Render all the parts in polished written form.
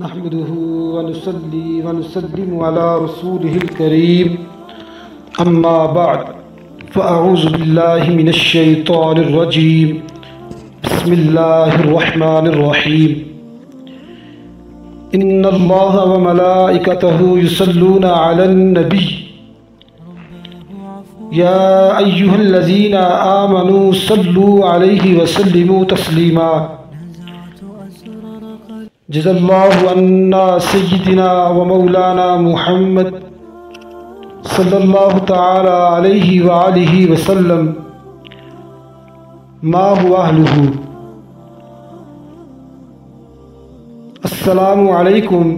نحمده ونصلي ونسلم على رسوله الكريم أما بعد فأعوذ بالله من الشيطان الرجيم بسم الله الرحمن الرحيم إن الله وملائكته يصلون على النبي يا أيها الذين آمنوا صلوا عليه وسلموا تسليما جزا الله عنا سيدنا ومولانا محمد صلى الله تعالى عليه وآله وسلم ما هو أهله. السلام علیکم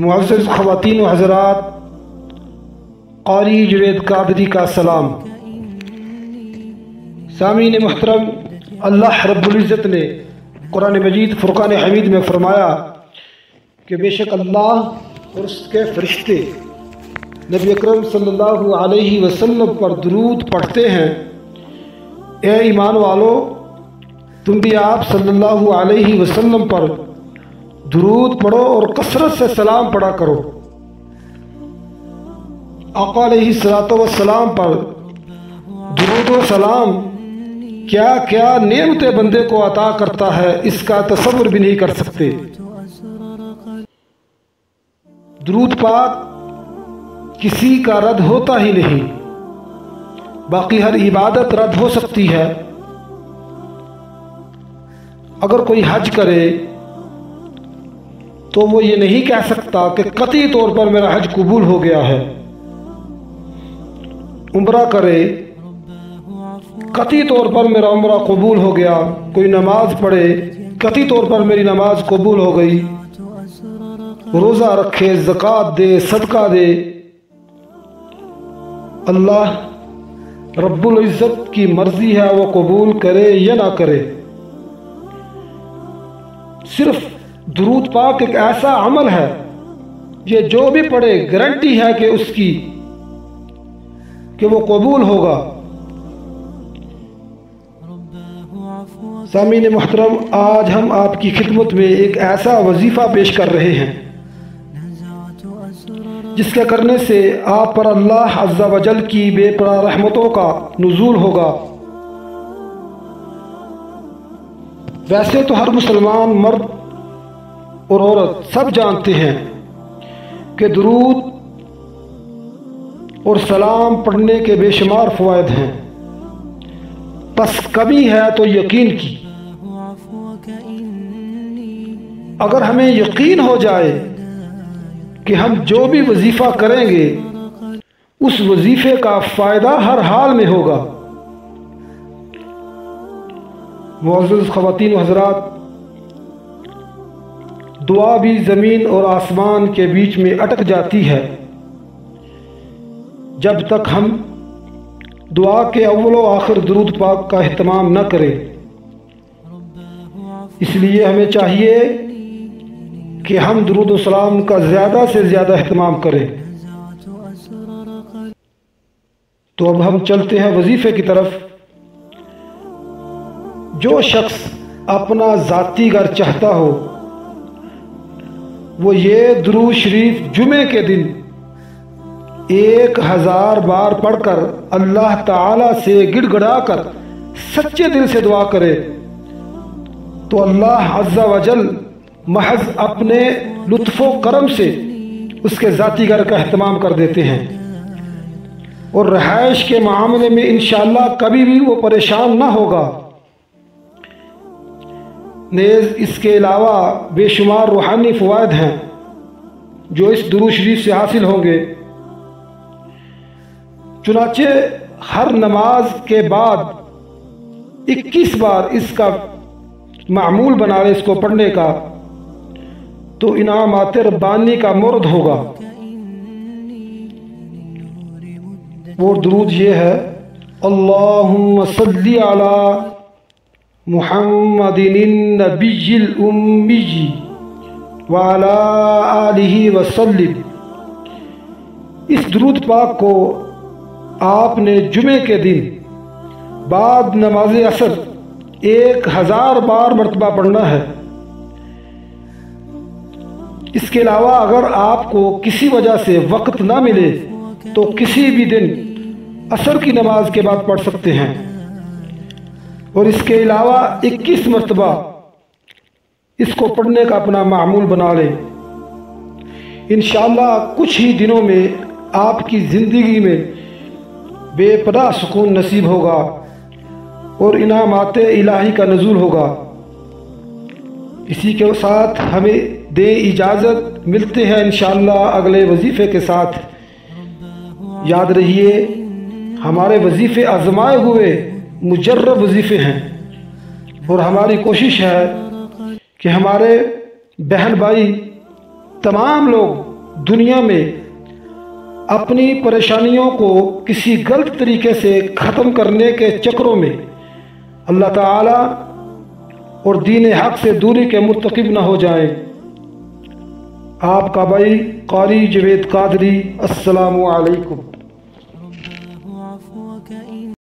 معزز خواتین و حضرات، قاری جوید قادری کا سلام. سامعین محترم، اللہ رب العزت نے قرآن مجید فرقان حمید میں فرمایا کہ بے شک اللہ اور اس کے فرشتے نبی اکرم صلی اللہ علیہ وسلم پر درود پڑھتے ہیں. اے ایمان والو، تم بھی آپ صلی اللہ علیہ وسلم پر درود پڑھو اور کثرت سے سلام پڑھا کرو. آقا علیہ الصلوۃ والسلام پر درود و سلام کیا کیا نعمتیں بندے کو عطا کرتا ہے، اس کا تصور بھی نہیں کر سکتے. درود پاک کسی کا رد ہوتا ہی نہیں. باقی ہر عبادت رد ہو سکتی ہے. اگر کوئی حج کرے تو وہ یہ نہیں کہہ سکتا کہ قطعی طور پر میرا حج قبول ہو گیا ہے. عمرہ کرے، قطعی طور پر میرا عمرہ قبول ہو گیا. کوئی نماز پڑھے، قطعی طور پر میری نماز قبول ہو گئی. روزہ رکھے، زکوٰۃ دے، صدقہ دے، اللہ رب العزت کی مرضی ہے وہ قبول کرے یا نہ کرے. صرف درود پاک ایک ایسا عمل ہے یہ جو بھی پڑھے گارنٹی ہے کہ اس کی کہ وہ قبول ہوگا. سامعین محترم، آج ہم آپ کی خدمت میں ایک ایسا وظیفہ پیش کر رہے ہیں جس کے کرنے سے آپ پر اللہ عز و جل کی بے پناہ رحمتوں کا نزول ہوگا. ویسے تو ہر مسلمان مرد اور عورت سب جانتے ہیں کہ درود اور سلام پڑھنے کے بے شمار فوائد ہیں. بس کمی ہے تو یقین کی. اگر ہمیں یقین ہو جائے کہ ہم جو بھی وظیفہ کریں گے اس وظیفے کا فائدہ ہر حال میں ہوگا. معزز خواتین و حضرات، دعا بھی زمین اور آسمان کے بیچ میں اٹک جاتی ہے جب تک ہم دعا کے اول و آخر درود پاک کا اہتمام نہ کریں. اس لیے ہمیں چاہیے کہ ہم درود و سلام کا زیادہ سے زیادہ اہتمام کریں. تو اب ہم چلتے ہیں وظیفے کی طرف. جو شخص اپنا ذاتی گھر چاہتا ہو وہ یہ درود شریف جمعے کے دن 1000 بار پڑھ کر اللہ تعالی سے گڑ گڑا کر سچے دل سے دعا کرے تو اللہ عز و جل محض اپنے لطف و کرم سے اس کے ذاتی گھر کا اہتمام کر دیتے ہیں اور رہائش کے معاملے میں انشاءاللہ کبھی بھی وہ پریشان نہ ہوگا. نیز اس کے علاوہ بے شمار روحانی فوائد ہیں جو اس درود شریف سے حاصل ہوں گے. چنانچہ ہر نماز کے بعد 21 بار اس کا معمول بنا لے اس کو پڑھنے کا تو انعامات ربانی کا مورد ہوگا. وہ درود یہ ہے: اللہم صلی علی محمد النبی الامی وعلی آلہ وسلم. اس درود پاک کو آپ نے جمعے کے دن بعد نماز عصر 1000 بار مرتبہ پڑھنا ہے. اس کے علاوہ اگر آپ کو کسی وجہ سے وقت نہ ملے تو کسی بھی دن عصر کی نماز کے بعد پڑھ سکتے ہیں، اور اس کے علاوہ 21 مرتبہ اس کو پڑھنے کا اپنا معمول بنا لیں۔ انشاءاللہ کچھ ہی دنوں میں آپ کی زندگی میں بے پناہ سکون نصیب ہوگا اور انعامات الہی کا نزول ہوگا۔ اسی کے ساتھ ہمیں دیں اجازت، ملتے ہیں انشاءاللہ اگلے وظیفے کے ساتھ۔ یاد رہیے ہمارے وظیفے آزمائے ہوئے مجرب وظیفے ہیں، اور ہماری کوشش ہے کہ ہمارے بہن بھائی تمام لوگ دنیا میں اپنی پریشانیوں کو کسی غلط طریقے سے ختم کرنے کے چکروں میں اللہ تعالی اور دین حق سے دوری کے مرتکب نہ ہو جائیں۔ آپ کا بھائی قاری جوید قادری، السلام علیکم۔